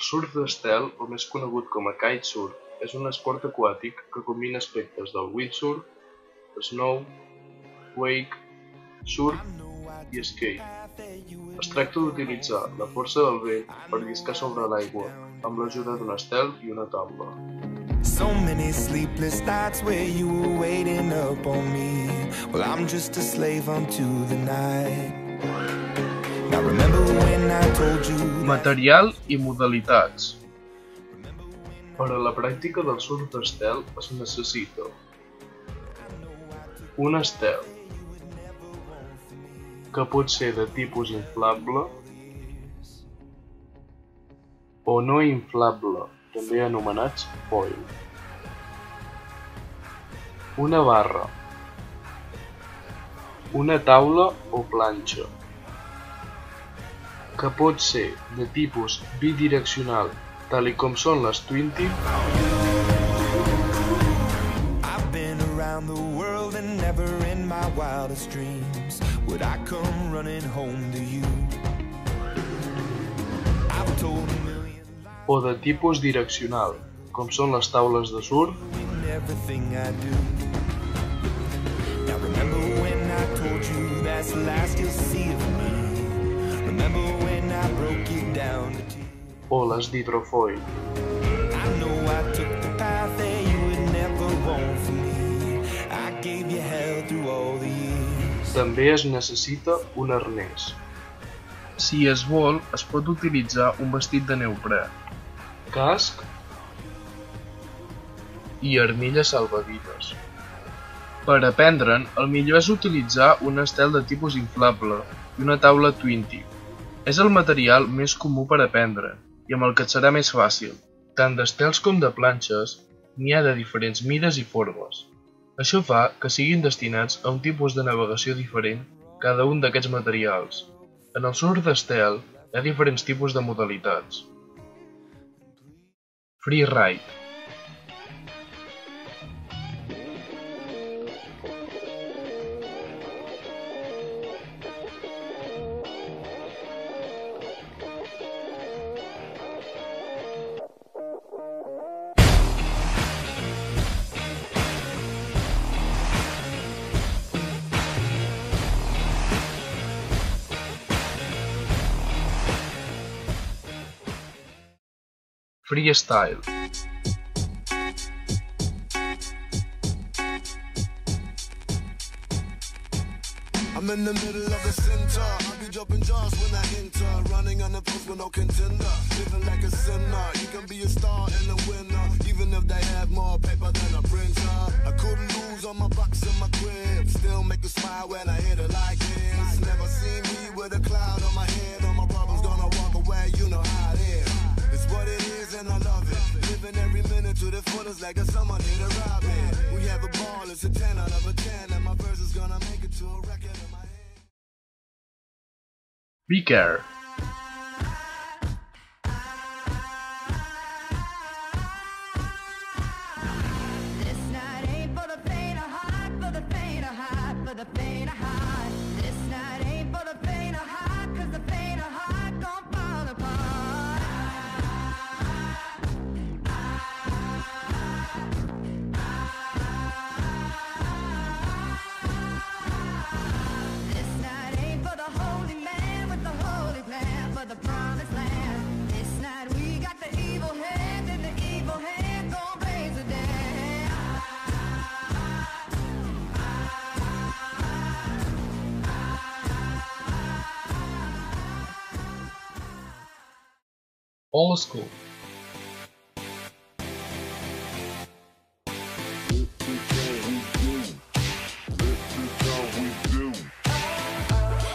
surf d'estel, o més conegut com a kitesurf, és un esport aquàtic que combina aspectes del windsurf, snow, wake, surf i skate. Es tracta d'utilitzar la força del vent per lliscar sobre l'aigua, amb l'ajuda d'un estel i una taula. So many sleepless nights where you were waiting up on me. Well, I'm just a slave unto the night. Now remember when I told you. Material i modalitats. Per a la pràctica del surf d'estel es necessita un estel, que pot ser de tipus inflable o no inflable, també anomenats foil. Una barra, una taula o planxa, que pot ser de tipus bidireccional, tal i com són les Twin Tip, I've been around the world and never in my wildest dreams would I come running home to you. I've told a million lies o de tipus direccional, com són les taules de surf, in everything I do. Now remember when I told you that's the last you'll see of me. Remember when I broke you down to tears. o les d'hidrofoil. I know I took the path that you would never want for me. I gave you hell through all the years. També es necessita un arnès. Si es vol, es pot utilitzar un vestit de neoprè, casc i armilles salvavides. Per aprendre'n, el millor és utilitzar un estel de tipus inflable i una taula Twin Tip. És el material més comú per aprendre i amb el que et serà més fàcil. Tant d'estels com de planxes, n'hi ha de diferents mides i formes. Això fa que siguin destinats a un tipus de navegació diferent cada un d'aquests materials. En el surf d'estel hi ha diferents tipus de modalitats. Freeride. Freestyle. I'm in the middle of the center. I be dropping jars when I enter. Running on the post with no contender. Living like a sinner. You can be a star and a winner. Even if they have more paper than a printer. I couldn't lose on my box and my crib. Still make a smile when I hit it like this. Never seen me with a cloud on my head. All my problems gonna walk away. You know how it is. It's what it is and I love it. Living every minute to the fullest like a someone hit a robin. We have a ball, it's a 10 out of a 10. And my verse is gonna make it to a record in my head. Be care. This night ain't for the faint of heart, for the faint of heart, for the faint of heart. This night ain't for the faint of heart, 'cause the faint of heart gon' fall apart. This night ain't for the holy man with the holy plan for the promised land. This night we got the evil hand and the evil hand gon' raise the dead. Old school.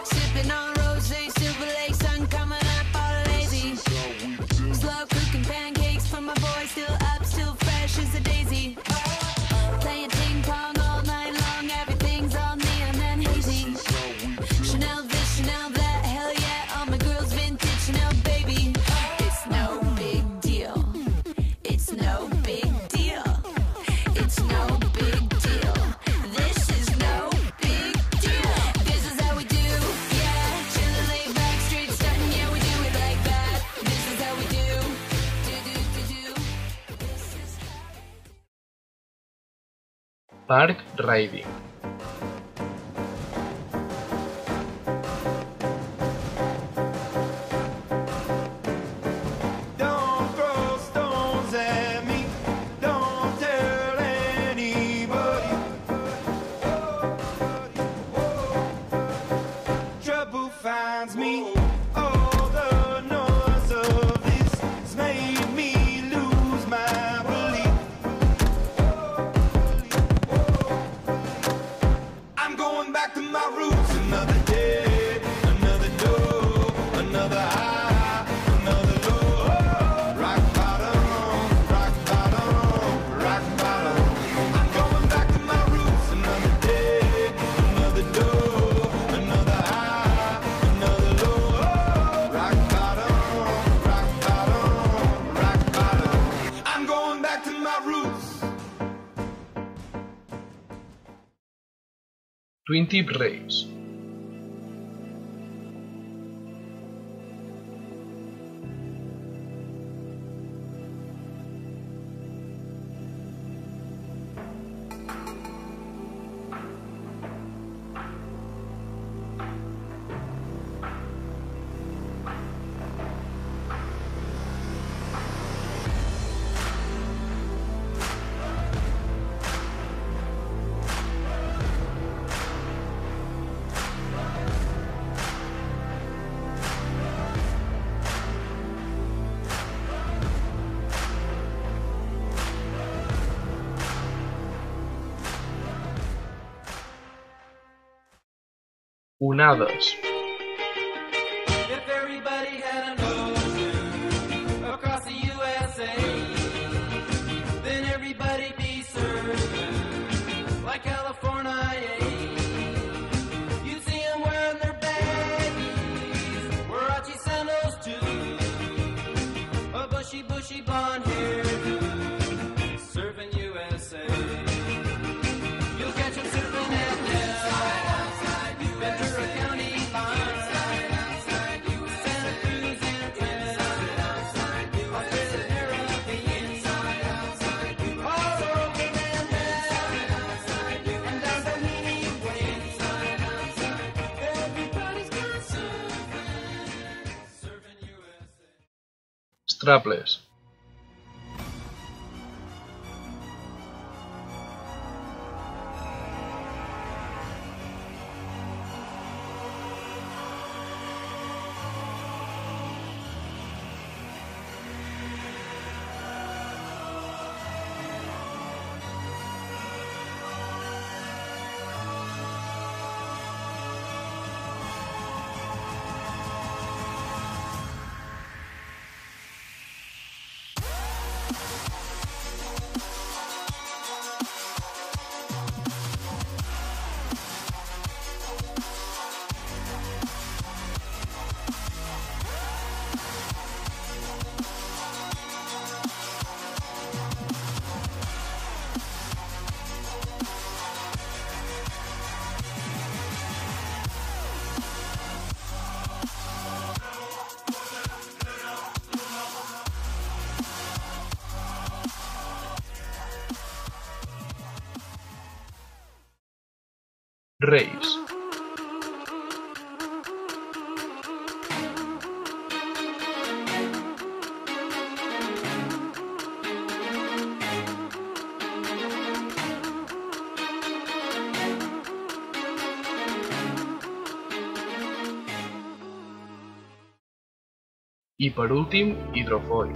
Sipping on rosé, Silver Lake, sun coming up all lazy. Slow cooking pancakes for my boy, still up, still fresh as a daisy. Playing ping pong all night long, everything's all neon and hazy. Chanel this, Chanel that, hell yeah, all my girls vintage Chanel baby. It's no big Park Riding. Don't throw stones at me. Don't tell anybody. Trouble finds me. All the noise of this has made me lose my belief. I'm going back to my roots. Another day, another door, another high, another low. Rock bottom, rock bottom, rock bottom. I'm going back to my roots. Another day, another door, another high, another low. Rock bottom, rock bottom, rock bottom. I'm going back to my roots. Twin Tip Race. Onades. If everybody had an ocean across the USA, then everybody'd be surfing like California. You'd see them wearing their baggies, Warachi sandals too, a bushy, bushy blonde hair, surfing USA. You'll catch them surfing at Ventura County line, Santa Cruz and Australia, Caribbean, all over and down Bohemian Way. Everybody's gone surfing USA. Strapless. Race. I per últim, hidrofoil.